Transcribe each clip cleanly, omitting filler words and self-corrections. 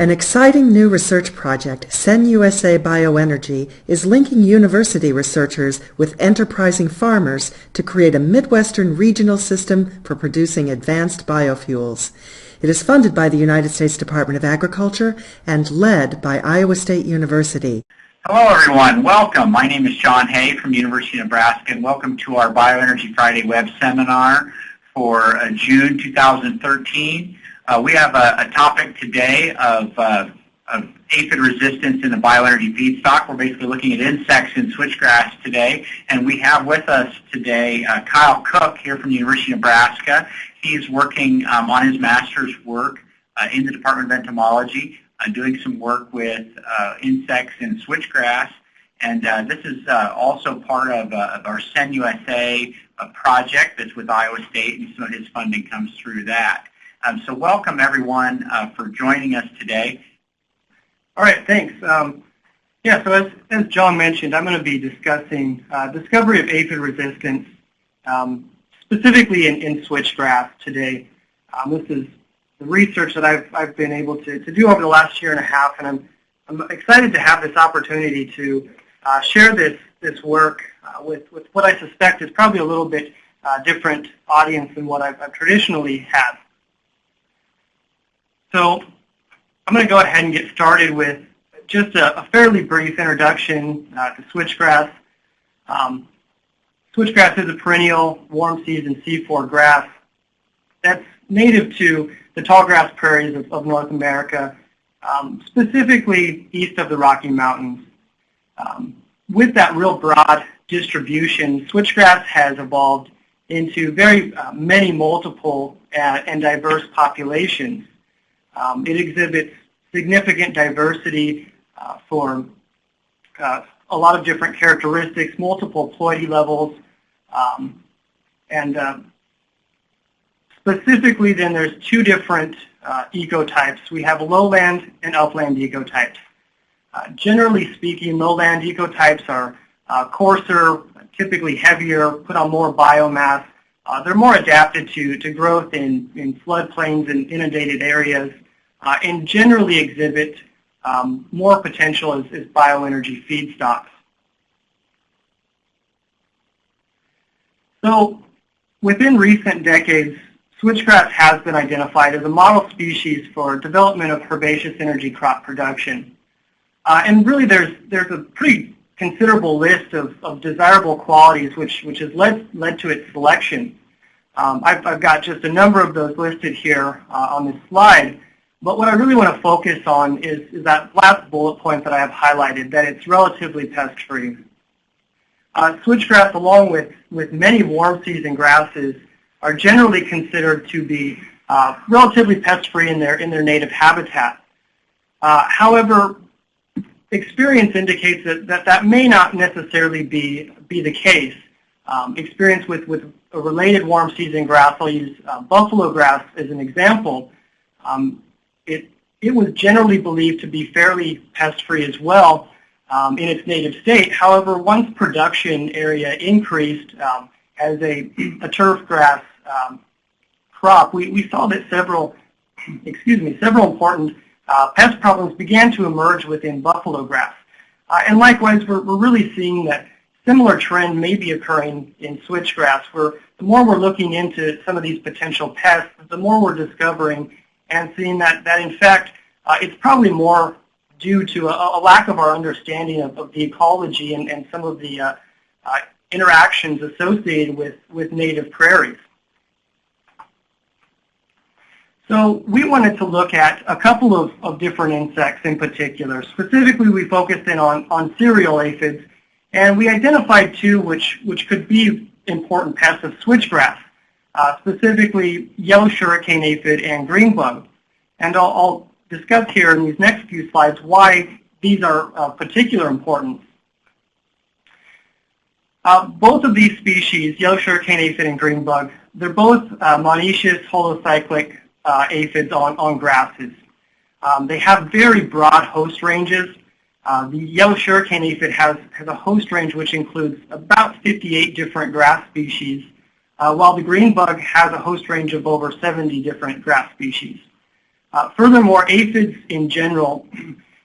An exciting new research project, CenUSA Bioenergy, is linking university researchers with enterprising farmers to create a Midwestern regional system for producing advanced biofuels. It is funded by the United States Department of Agriculture and led by Iowa State University. Hello everyone, welcome. My name is John Hay from the University of Nebraska, and welcome to our Bioenergy Friday web seminar for June 2013. We have a topic today of aphid resistance in the bioenergy feedstock. We're basically looking at insects in switchgrass today, and we have with us today Kyle Cook here from the University of Nebraska. He's working on his master's work in the Department of Entomology, doing some work with insects in switchgrass, and this is also part of our CenUSA project that's with Iowa State, and some of his funding comes through that. So welcome everyone for joining us today. All right, thanks. So as John mentioned, I'm going to be discussing discovery of aphid resistance, specifically in switchgrass today. This is the research that I've been able to do over the last year and a half, and I'm excited to have this opportunity to share this work with what I suspect is probably a little bit different audience than what I've traditionally had. So I'm going to go ahead and get started with just a fairly brief introduction to switchgrass. Switchgrass is a perennial warm season C4 grass that's native to the tallgrass prairies of North America, specifically east of the Rocky Mountains. With that real broad distribution, switchgrass has evolved into very many multiple and diverse populations. It exhibits significant diversity for a lot of different characteristics, multiple ploidy levels, and specifically then there's two different ecotypes. We have lowland and upland ecotypes. Generally speaking, lowland ecotypes are coarser, typically heavier, put on more biomass. They're more adapted to growth in floodplains and inundated areas, and generally exhibit more potential as bioenergy feedstocks. So within recent decades, switchgrass has been identified as a model species for development of herbaceous energy crop production. And really there's a pretty considerable list of desirable qualities which has led to its selection. I've got just a number of those listed here on this slide, but what I really want to focus on is that last bullet point that I have highlighted, that it's relatively pest-free. Switchgrass, along with many warm season grasses, are generally considered to be relatively pest-free in their native habitat. However, experience indicates that may not necessarily be the case. Experience with a related warm season grass, I'll use buffalo grass as an example. It was generally believed to be fairly pest-free as well in its native state. However, once production area increased as a turf grass crop, we saw that several important pest problems began to emerge within buffalo grass. And likewise, we're really seeing that similar trend may be occurring in switchgrass, where the more we're looking into some of these potential pests, the more we're discovering and seeing that in fact, it's probably more due to a lack of our understanding of the ecology and some of the interactions associated with native prairies. So we wanted to look at a couple of different insects in particular. Specifically, we focused in on cereal aphids, and we identified two which could be important pests of switchgrass, specifically yellow shuricane aphid and greenbug. And I'll discuss here in these next few slides why these are of particular importance. Both of these species, yellow shuricane aphid and greenbug, they're both monoecious holocyclic aphids on grasses. They have very broad host ranges. The yellow shuricane aphid has a host range which includes about 58 different grass species, while the greenbug has a host range of over 70 different grass species. Furthermore, aphids in general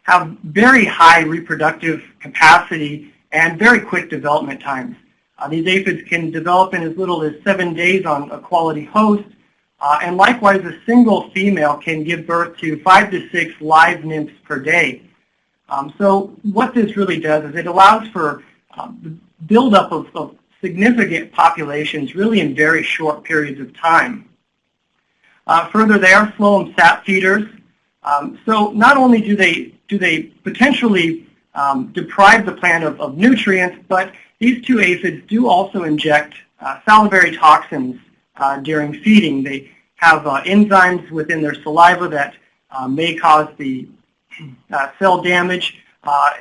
have very high reproductive capacity and very quick development times. These aphids can develop in as little as 7 days on a quality host, and likewise a single female can give birth to 5 to 6 live nymphs per day. So what this really does is it allows for the buildup of significant populations really in very short periods of time. Further, they are phloem sap feeders. So not only do they potentially deprive the plant of nutrients, but these two aphids do also inject salivary toxins during feeding. They have enzymes within their saliva that may cause the cell damage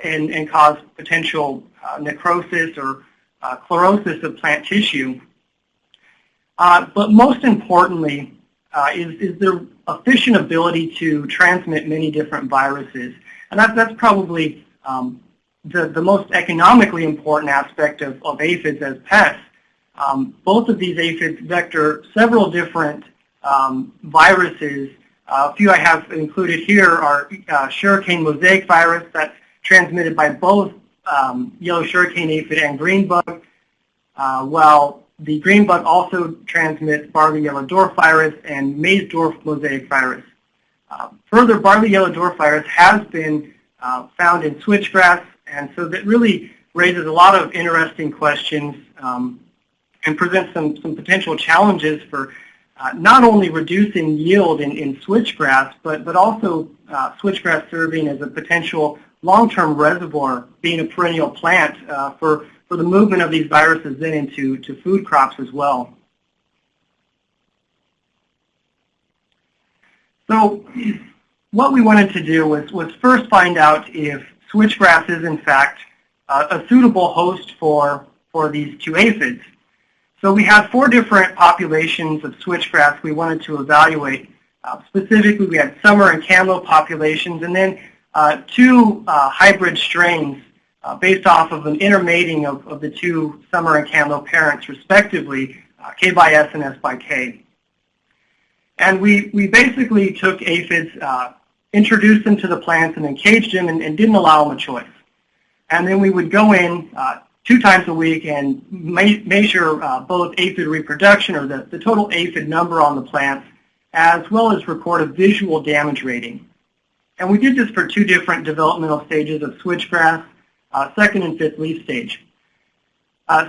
and cause potential necrosis or chlorosis of plant tissue. But most importantly is their efficient ability to transmit many different viruses. And that's probably the most economically important aspect of aphids as pests. Both of these aphids vector several different viruses. A few I have included here are sugarcane mosaic virus that's transmitted by both yellow sugarcane aphid and green bug, while the green bug also transmits barley yellow dwarf virus and maize dwarf mosaic virus. Further, barley yellow dwarf virus has been found in switchgrass, and so that really raises a lot of interesting questions and presents some potential challenges for not only reducing yield in switchgrass, but also switchgrass serving as a potential long-term reservoir, being a perennial plant for the movement of these viruses then into food crops as well. So what we wanted to do was first find out if switchgrass is in fact a suitable host for these two aphids. So we had 4 different populations of switchgrass we wanted to evaluate. Specifically, we had summer and camlo populations, and then 2 hybrid strains based off of an intermating of the 2 summer and camlo parents, respectively, K by S and S by K. And we basically took aphids, introduced them to the plants, and then caged them and didn't allow them a choice. And then we would go in 2 times a week and measure both aphid reproduction, or the total aphid number on the plants, as well as record a visual damage rating. And we did this for 2 different developmental stages of switchgrass, 2nd and 5th leaf stage.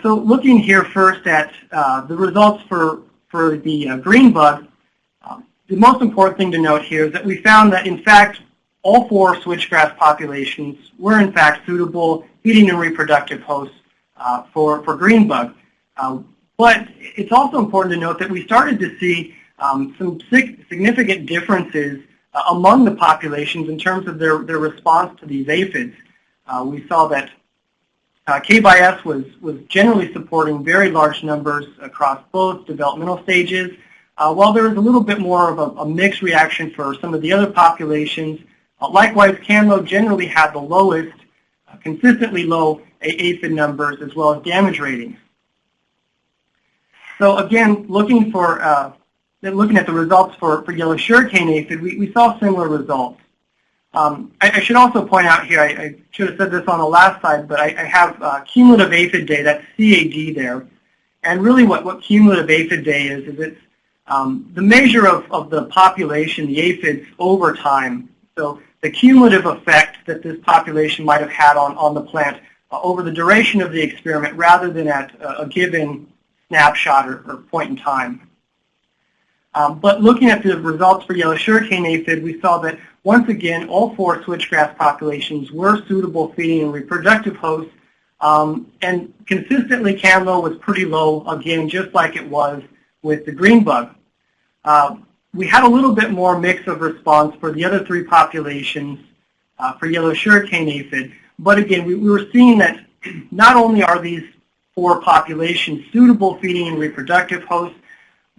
So looking here first at the results for the green bug, the most important thing to note here is that we found that in fact all 4 switchgrass populations were in fact suitable feeding and reproductive hosts for green bug. But it's also important to note that we started to see some significant differences among the populations in terms of their response to these aphids. We saw that K by S was generally supporting very large numbers across both developmental stages, while there was a little bit more of a mixed reaction for some of the other populations. Likewise, camlo generally had the lowest, consistently low aphid numbers as well as damage ratings. So again, looking at the results for yellow sugarcane aphid, we saw similar results. I should also point out here, I should have said this on the last slide, but I have cumulative aphid day, that's CAD there. And really what cumulative aphid day is it's the measure of the population, the aphids, over time. So the cumulative effect that this population might have had on the plant over the duration of the experiment rather than at a given snapshot or point in time. But looking at the results for yellow sugarcane aphid, we saw that once again all 4 switchgrass populations were suitable feeding and reproductive hosts, and consistently camlo was pretty low, again, just like it was with the green bug. We had a little bit more mix of response for the other 3 populations for yellow sugarcane aphid, but again, we were seeing that not only are these 4 populations suitable feeding and reproductive hosts,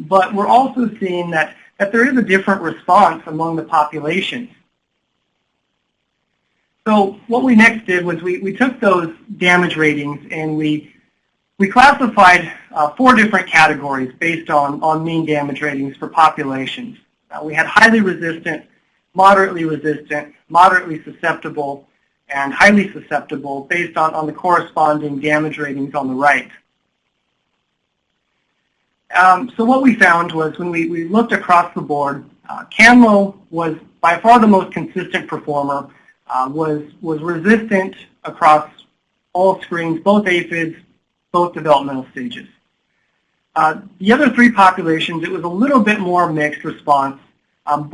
but we're also seeing that there is a different response among the populations. So what we next did was we took those damage ratings and we classified 4 different categories based on mean damage ratings for populations. We had highly resistant, moderately resistant, moderately susceptible, and highly susceptible based on the corresponding damage ratings on the right. So what we found was when we looked across the board, CanLo was by far the most consistent performer, was resistant across all screens, both aphids, both developmental stages. The other three populations, it was a little bit more mixed response,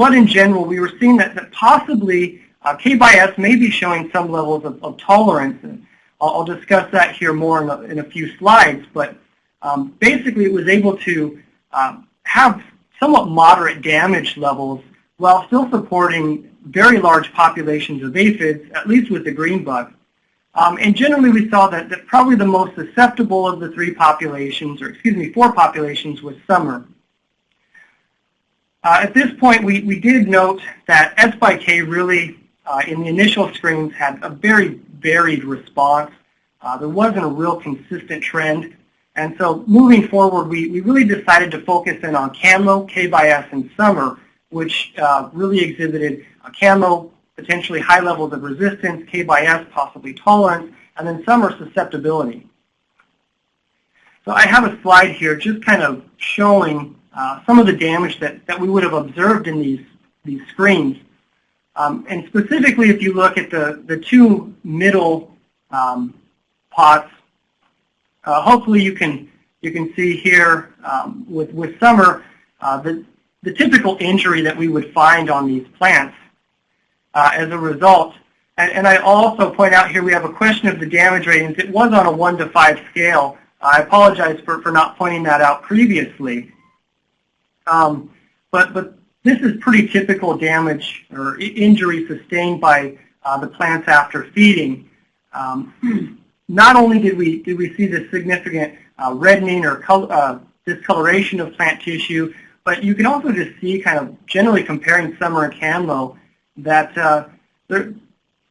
but in general, we were seeing that possibly K by S may be showing some levels of tolerance. And I'll discuss that here more in a few slides, but basically it was able to have somewhat moderate damage levels while still supporting very large populations of aphids, at least with the green bug. And generally we saw that probably the most susceptible of the four populations was summer. At this point, we did note that S by K really, in the initial screens, had a very varied response. There wasn't a real consistent trend. And so moving forward, we really decided to focus in on CanLo, K by S, and summer, which really exhibited CanLo, potentially high levels of resistance, K by S, possibly tolerance, and then summer susceptibility. So I have a slide here just kind of showing some of the damage that we would have observed in these screens. And specifically, if you look at the two middle pots, hopefully you can see here with summer the typical injury that we would find on these plants as a result. And I also point out here we have a question of the damage ratings. It was on a 1 to 5 scale. I apologize for not pointing that out previously. But this is pretty typical damage or injury sustained by the plants after feeding. Not only did we see this significant reddening or discoloration of plant tissue, but you can also just see, kind of generally comparing summer and CanLo, that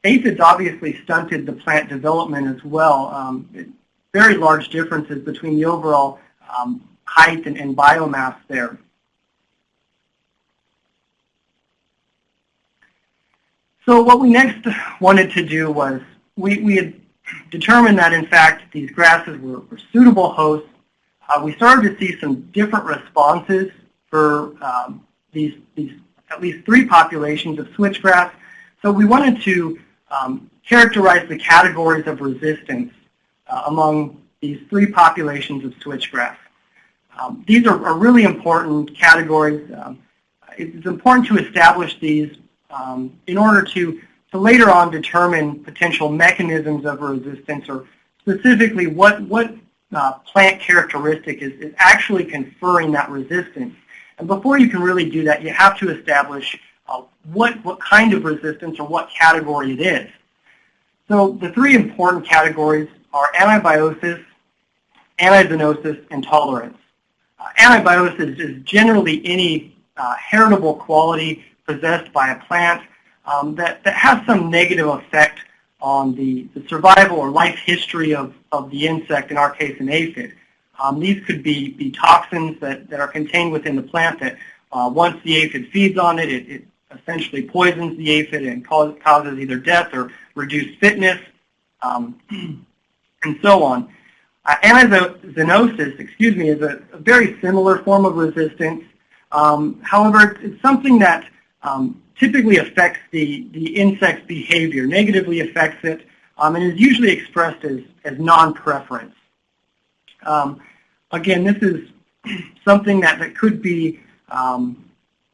aphids obviously stunted the plant development as well. Very large differences between the overall height and biomass there. So what we next wanted to do was we had determined that, in fact, these grasses were suitable hosts. We started to see some different responses for these at least 3 populations of switchgrass. So we wanted to characterize the categories of resistance among these 3 populations of switchgrass. These are really important categories. It's important to establish these in order to later on determine potential mechanisms of resistance, or specifically what plant characteristic is actually conferring that resistance. And before you can really do that, you have to establish what kind of resistance or what category it is. So the 3 important categories are antibiosis, antizoonosis, and tolerance. Antibiosis is generally any heritable quality possessed by a plant that has some negative effect on the survival or life history of the insect, in our case an aphid. These could be toxins that are contained within the plant that once the aphid feeds on it, it essentially poisons the aphid and causes either death or reduced fitness, and so on. Antizoonosis, is a very similar form of resistance. However, it's something that typically affects the insect's behavior, negatively affects it, and is usually expressed as non-preference. Again, this is something that could be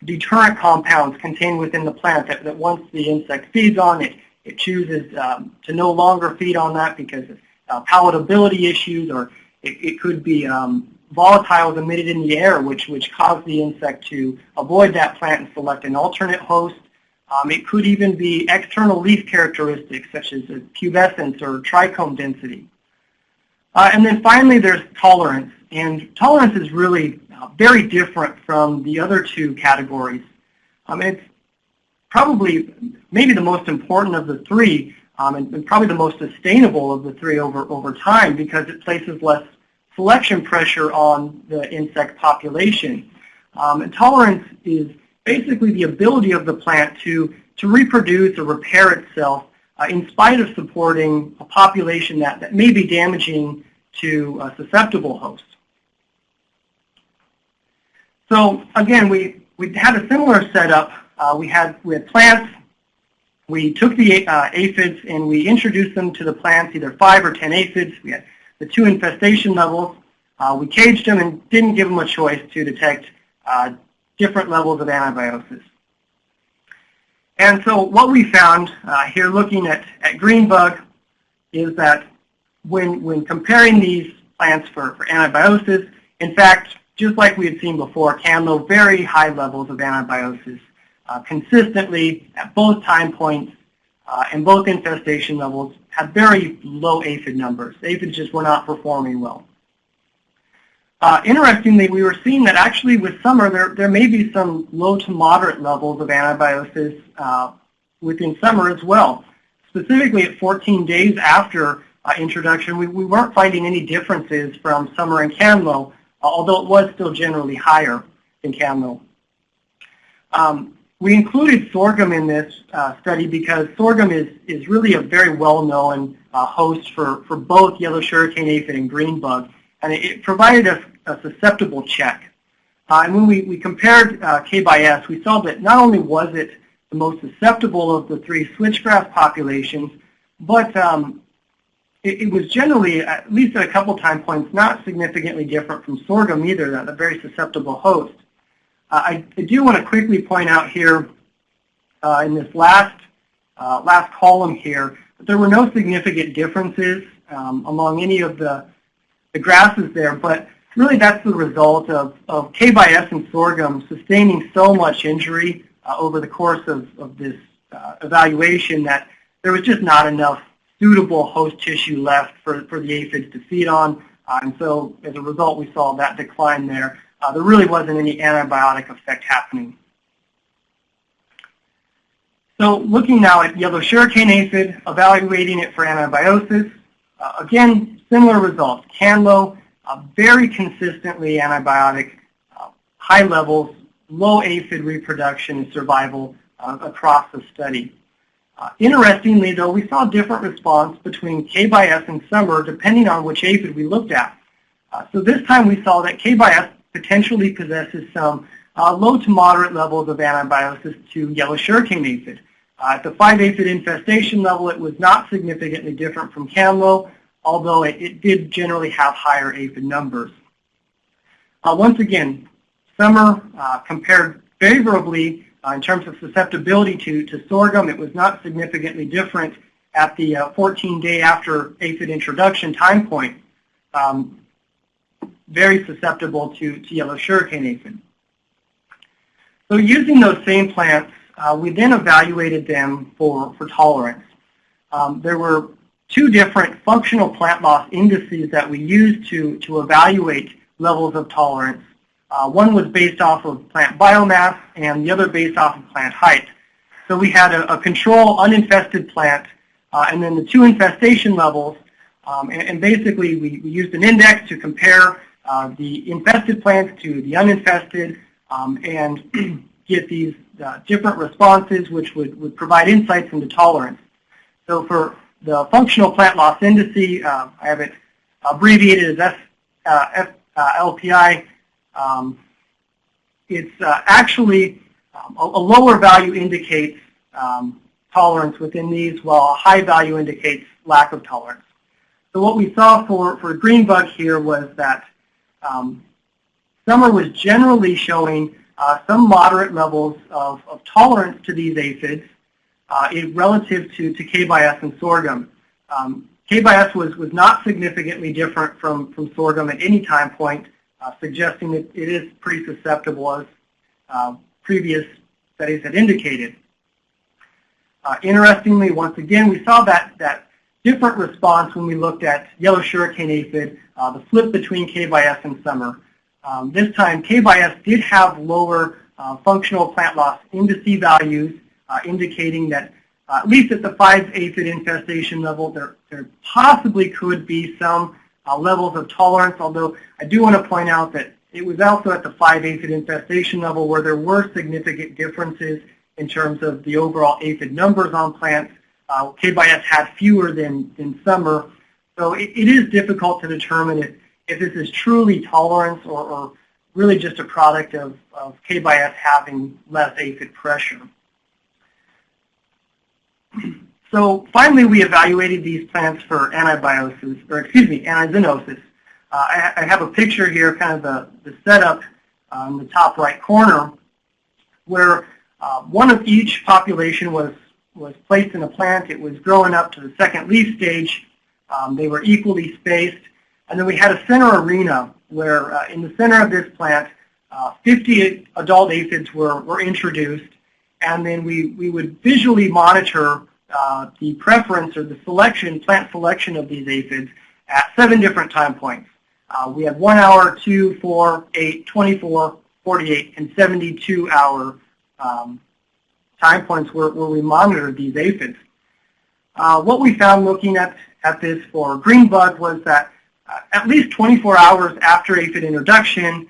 deterrent compounds contained within the plant that once the insect feeds on it, it chooses to no longer feed on that because of palatability issues, or it could be volatiles emitted in the air which cause the insect to avoid that plant and select an alternate host. It could even be external leaf characteristics such as pubescence or trichome density. And then finally there's tolerance. And tolerance is really very different from the other 2 categories. It's probably maybe the most important of the 3, and probably the most sustainable of the 3 over time, because it places less selection pressure on the insect population. And tolerance is basically the ability of the plant to reproduce or repair itself in spite of supporting a population that may be damaging to susceptible hosts. So again, we had a similar setup. We had plants. We took the aphids and we introduced them to the plants, either 5 or 10 aphids. We had the 2 infestation levels. We caged them and didn't give them a choice to detect different levels of antibiosis. And so what we found here looking at green bug is that when comparing these plants for antibiosis, in fact, just like we had seen before, CanLo, very high levels of antibiosis consistently at both time points and both infestation levels had very low aphid numbers. Aphids just were not performing well. Interestingly, we were seeing that actually with summer there may be some low to moderate levels of antibiosis within summer as well. Specifically at 14 days after introduction, we weren't finding any differences from summer and CanLo, although it was still generally higher than CanLo. We included sorghum in this study because sorghum is really a very well-known host for both yellow sugarcane aphid and green bug, and it provided us a susceptible check. And when we compared K/S, we saw that not only was it the most susceptible of the 3 switchgrass populations, but it was generally, at least at a couple time points, not significantly different from sorghum either, a very susceptible host. I do want to quickly point out here in this last column here that there were no significant differences among any of the grasses there, but really that's the result of K/S and sorghum sustaining so much injury over the course of this evaluation that there was just not enough suitable host tissue left for the aphids to feed on, and so as a result we saw that decline there. There really wasn't any antibiotic effect happening. So looking now at yellow sugarcane aphid, evaluating it for antibiosis, again, similar results. CanLo, very consistently antibiotic, high levels, low aphid reproduction and survival across the study. Interestingly, though, we saw a different response between K/S and summer depending on which aphid we looked at. So this time we saw that K/S potentially possesses some low to moderate levels of antibiosis to yellow sugarcane aphid. At the 5 aphid infestation level, it was not significantly different from CanLo, although it did generally have higher aphid numbers. Once again, summer compared favorably in terms of susceptibility to sorghum. It was not significantly different at the 14-day after aphid introduction time point. Very susceptible to yellow sugarcane aphid. So using those same plants, we then evaluated them for tolerance. There were 2 different functional plant loss indices that we used to evaluate levels of tolerance. One was based off of plant biomass and the other based off of plant height. So we had a control uninfested plant and then the 2 infestation levels, and basically we used an index to compare the infested plants to the uninfested and get these different responses which would provide insights into tolerance. So for the functional plant loss indice, I have it abbreviated as FLPI. It's actually a lower value indicates tolerance within these, while a high value indicates lack of tolerance. So what we saw for green bug here was that summer was generally showing some moderate levels of tolerance to these aphids relative to K/S and sorghum. K/S was not significantly different from sorghum at any time point, suggesting that it is pretty susceptible as previous studies had indicated. Interestingly, once again, we saw that different response when we looked at yellow sugarcane aphid, the flip between K/S and summer. This time, K/S did have lower functional plant loss indice values, indicating that at least at the 5 aphid infestation level, there possibly could be some levels of tolerance, although I do want to point out that It was also at the 5 aphid infestation level where there were significant differences in terms of the overall aphid numbers on plants. K/S had fewer than summer, so it is difficult to determine if this is truly tolerance or really just a product of K/S having less aphid pressure. So finally, we evaluated these plants for antizoonosis. I have a picture here, kind of the setup in the top right corner, where one of each population was placed in a plant. It was growing up to the second leaf stage. They were equally spaced. And then we had a center arena where in the center of this plant, 50 adult aphids were introduced. And then we would visually monitor the preference or the plant selection of these aphids at 7 different time points. We had 1 hour, 2, 4, 8, 24, 48, and 72-hour time points where we monitored these aphids. What we found looking at this for green bug was that at least 24 hours after aphid introduction,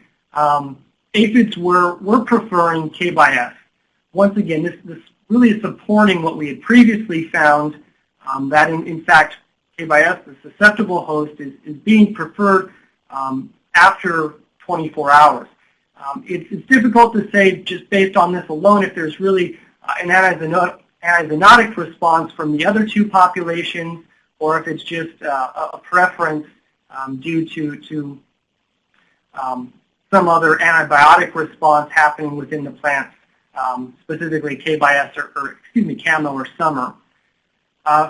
aphids were preferring K/S. Once again, this really is supporting what we had previously found, that in fact K/S, the susceptible host, is being preferred after 24 hours. It's difficult to say just based on this alone if there's really an antizoonotic response from the other 2 populations, or if it's just a preference due to some other antibiotic response happening within the plants, specifically K/S or camo or summer.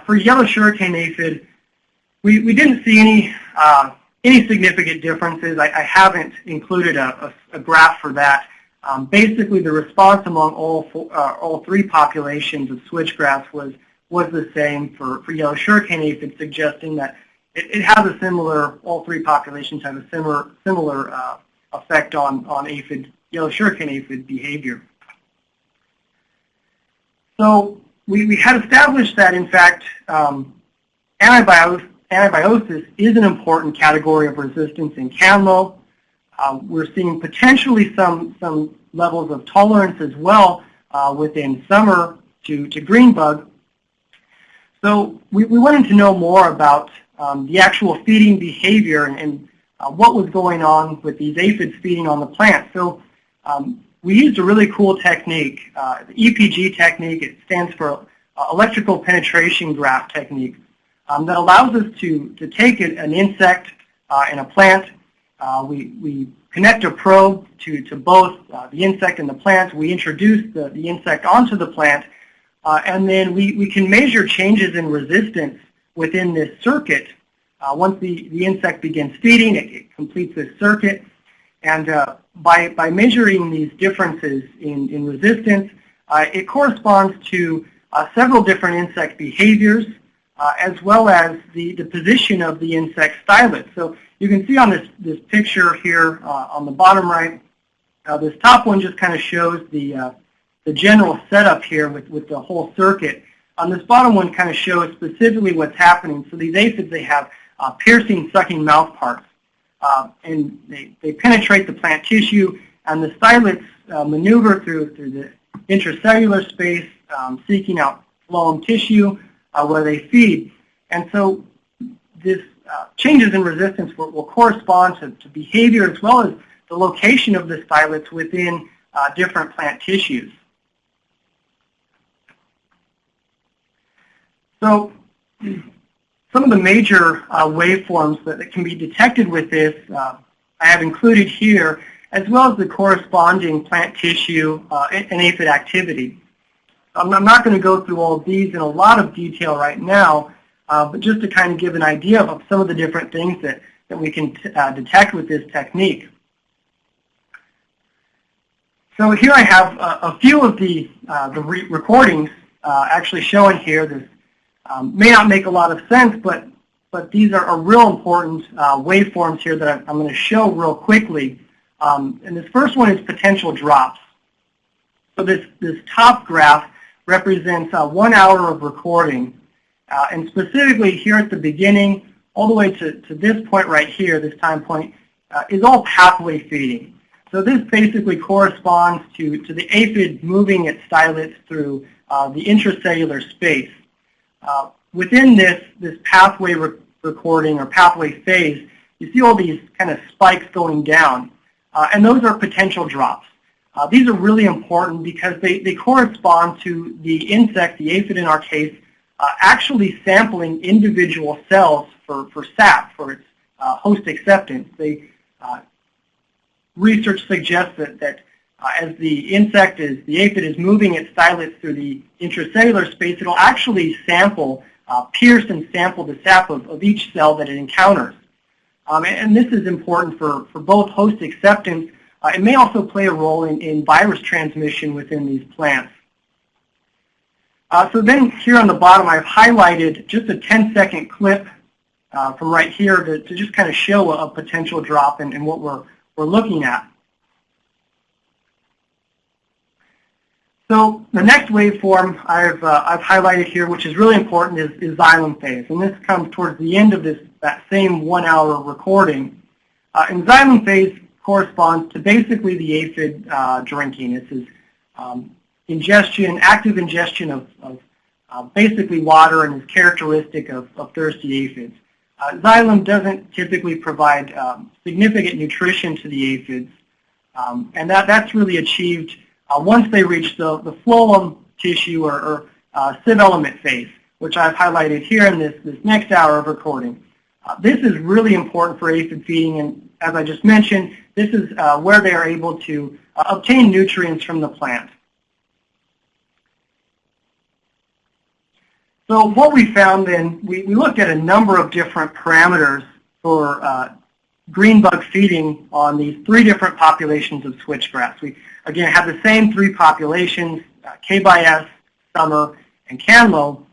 For yellow sugarcane aphid, we didn't see any significant differences. I haven't included a graph for that. Basically, the response among all 3 populations of switchgrass was the same for yellow sugarcane aphid, suggesting that it has a similar, all 3 populations have a similar effect on yellow sugarcane aphid behavior. So we had established that, in fact, antibiosis is an important category of resistance in camo. We're seeing potentially some levels of tolerance as well within summer to green bug. So we wanted to know more about the actual feeding behavior and what was going on with these aphids feeding on the plant. So we used a really cool technique, the EPG technique. It stands for electrical penetration graph technique. That allows us to take an insect in a plant. We connect a probe to both the insect and the plant. We introduce the insect onto the plant, and then we can measure changes in resistance within this circuit. Once the insect begins feeding, it completes this circuit, and by measuring these differences in resistance, it corresponds to several different insect behaviors, as well as the position of the insect stylet. So you can see on this picture here on the bottom right, this top one just kind of shows the general setup here with the whole circuit. This bottom one kind of shows specifically what's happening. So these aphids, they have piercing, sucking mouth parts, and they penetrate the plant tissue, and the stylets maneuver through the intracellular space, seeking out phloem tissue where they feed. And so this changes in resistance will correspond to behavior as well as the location of the stylets within different plant tissues. So some of the major waveforms that can be detected with this I have included here, as well as the corresponding plant tissue and aphid activity. I'm not going to go through all of these in a lot of detail right now, but just to kind of give an idea of some of the different things that we can detect with this technique. So here I have a few of the recordings actually showing here. This may not make a lot of sense, but these are real important waveforms here that I'm going to show real quickly. And this first one is potential drops. So this top graph represents 1 hour of recording. And specifically here at the beginning, all the way to this point right here, this time point, is all pathway feeding. So this basically corresponds to the aphid moving its stylets through the intracellular space. Within this pathway recording or pathway phase, you see all these kind of spikes going down, and those are potential drops. These are really important because they correspond to the insect, the aphid in our case, actually sampling individual cells for sap, for its host acceptance. Research suggests that as the aphid is moving its stylets through the intracellular space, it'll actually pierce and sample the sap of each cell that it encounters. And this is important for both host acceptance. It may also play a role in virus transmission within these plants. So then here on the bottom, I've highlighted just a 10-second clip from right here to just kind of show a potential drop in what we're looking at. So the next waveform I've highlighted here, which is really important, is xylem phase, and this comes towards the end of that same 1-hour recording. And xylem phase corresponds to basically the aphid drinking. This is active ingestion of basically water, and is characteristic of thirsty aphids. Xylem doesn't typically provide significant nutrition to the aphids, and that's really achieved once they reach the phloem tissue or sieve element phase, which I've highlighted here in this next hour of recording. This is really important for aphid feeding, and as I just mentioned, this is where they are able to obtain nutrients from the plant. So what we found then, we looked at a number of different parameters for green bug feeding on these 3 different populations of switchgrass. We, again, have the same 3 populations, K/S, summer, and Canlo.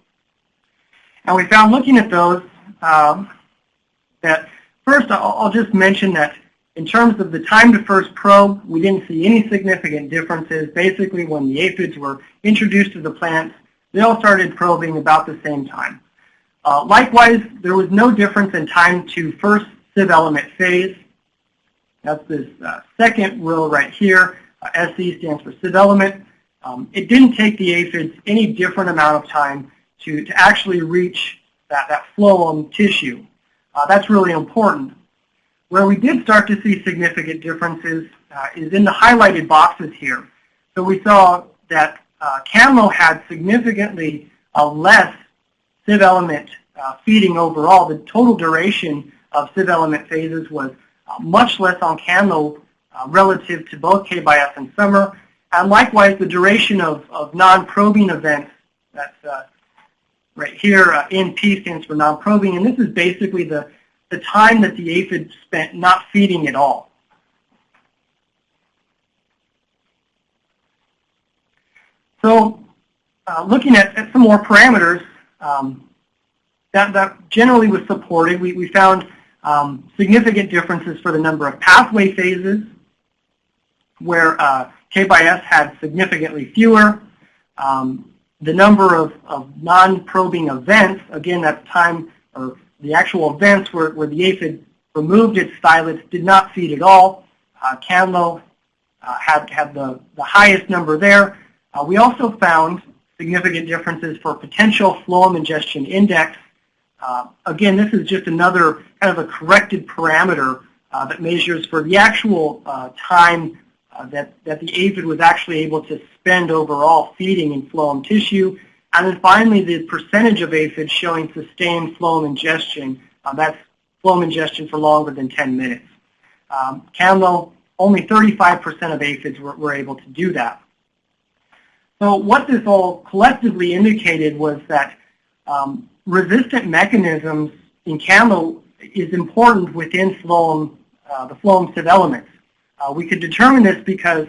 And we found, looking at those, that first I'll just mention that in terms of the time to first probe, we didn't see any significant differences. Basically, when the aphids were introduced to the plants, they all started probing about the same time. Likewise, there was no difference in time to first sieve element phase. That's this second row right here. SE stands for sieve element. It didn't take the aphids any different amount of time to actually reach that phloem tissue. That's really important. Where we did start to see significant differences is in the highlighted boxes here. So we saw that Canlo had significantly less sieve element feeding overall. The total duration of sieve element phases was much less on Canlo relative to both K/S and summer. And likewise, the duration of non-probing events, that's right here, NP stands for non-probing, and this is basically the time that the aphid spent not feeding at all. So looking at some more parameters, that generally was supported. We found significant differences for the number of pathway phases, where K/S had significantly fewer. The number of non-probing events, again, that's time, or the actual events where the aphid removed its stylets, did not feed at all. Canlo had the highest number there. We also found significant differences for potential phloem ingestion index. Again, this is just another kind of a corrected parameter that measures for the actual time that the aphid was actually able to spend overall feeding in phloem tissue. And then finally, the percentage of aphids showing sustained phloem ingestion. That's phloem ingestion for longer than 10 minutes. Canlo, only 35% of aphids were able to do that. So what this all collectively indicated was that resistant mechanisms in Canlo is important within phloem, the phloem sieve elements. We could determine this because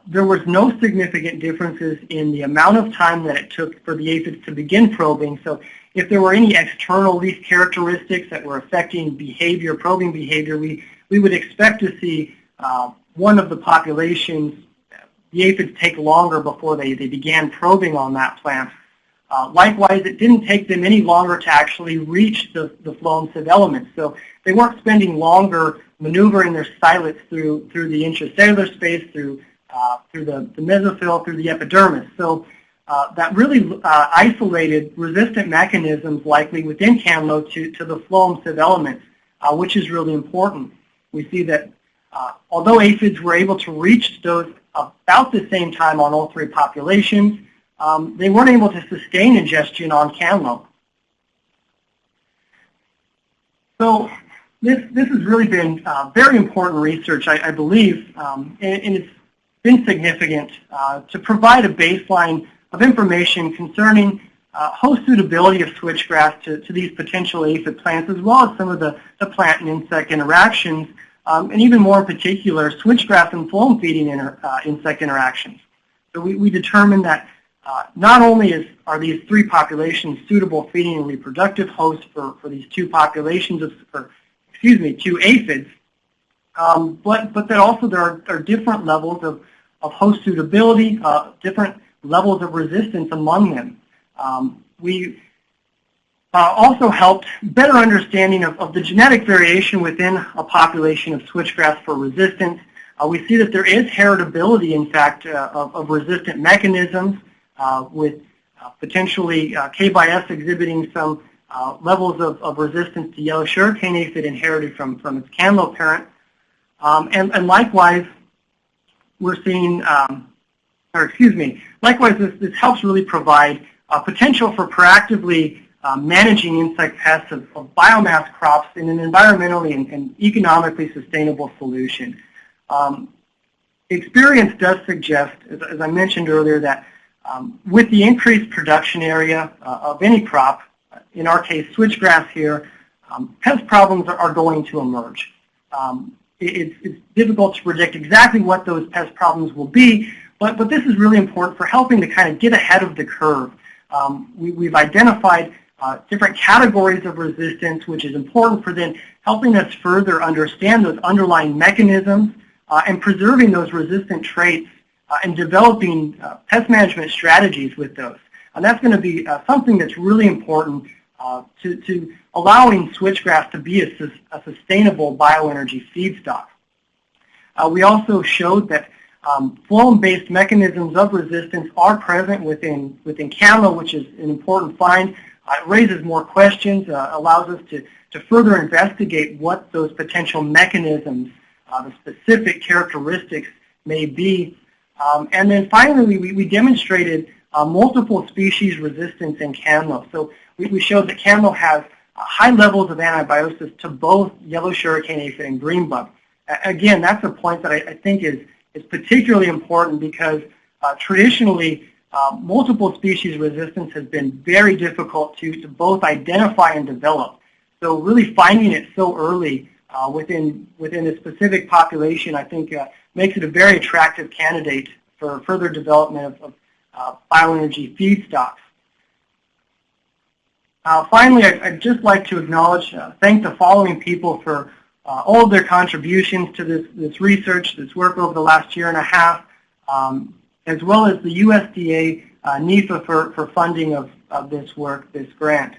there was no significant differences in the amount of time that it took for the aphids to begin probing. So if there were any external leaf characteristics that were affecting behavior, probing behavior, we would expect to see one of the populations, the aphids take longer before they began probing on that plant. Likewise, it didn't take them any longer to actually reach the phloem subelements. So they weren't spending longer maneuvering their stylets through the intracellular space, through the mesophyll, through the epidermis. So that really isolated resistant mechanisms likely within Canlo to the phloem subelements, which is really important. We see that although aphids were able to reach those about the same time on all three populations, they weren't able to sustain ingestion on Canlo. So this has really been very important research, I believe, and it's been significant to provide a baseline of information concerning host suitability of switchgrass to these potential aphid plants, as well as some of the plant and insect interactions, and even more in particular, switchgrass and phloem feeding insect interactions. So we determined that not only are these three populations suitable feeding and reproductive hosts for these two populations two aphids, but that also there are different levels of host suitability, different levels of resistance among them. We also helped better understanding of the genetic variation within a population of switchgrass for resistance. We see that there is heritability, in fact, of resistant mechanisms, with potentially K by S exhibiting some levels of resistance to yellow sugarcane aphid inherited from its Canlo parent. And likewise, we're seeing, likewise, this helps really provide potential for proactively managing insect pests of biomass crops in an environmentally and economically sustainable solution. Experience does suggest, as I mentioned earlier, that with the increased production area of any crop, in our case switchgrass here, pest problems are going to emerge. It's difficult to predict exactly what those pest problems will be, but this is really important for helping to kind of get ahead of the curve. We've identified different categories of resistance, which is important for then helping us further understand those underlying mechanisms and preserving those resistant traits and developing pest management strategies with those. And that's going to be something that's really important to allowing switchgrass to be a sustainable bioenergy feedstock. We also showed that phloem-based mechanisms of resistance are present within Canlo, which is an important find. It raises more questions, allows us to further investigate what those potential mechanisms, the specific characteristics may be. And then finally, we demonstrated multiple species resistance in Canlo. So we showed that Canlo has high levels of antibiosis to both yellow sugarcane aphid and greenbug. Again, that's a point that I think is particularly important because traditionally multiple species resistance has been very difficult to both identify and develop. So really finding it so early within a specific population, I think makes it a very attractive candidate for further development of bioenergy feedstocks. Finally, I'd just like to acknowledge, thank the following people for all of their contributions to this research, this work over the last year and a half, as well as the USDA NIFA for funding of this work, this grant.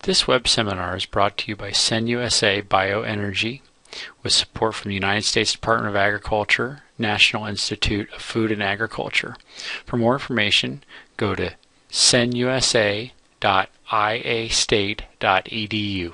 This web seminar is brought to you by CenUSA Bioenergy with support from the United States Department of Agriculture, National Institute of Food and Agriculture. For more information, go to cenusa.iastate.edu.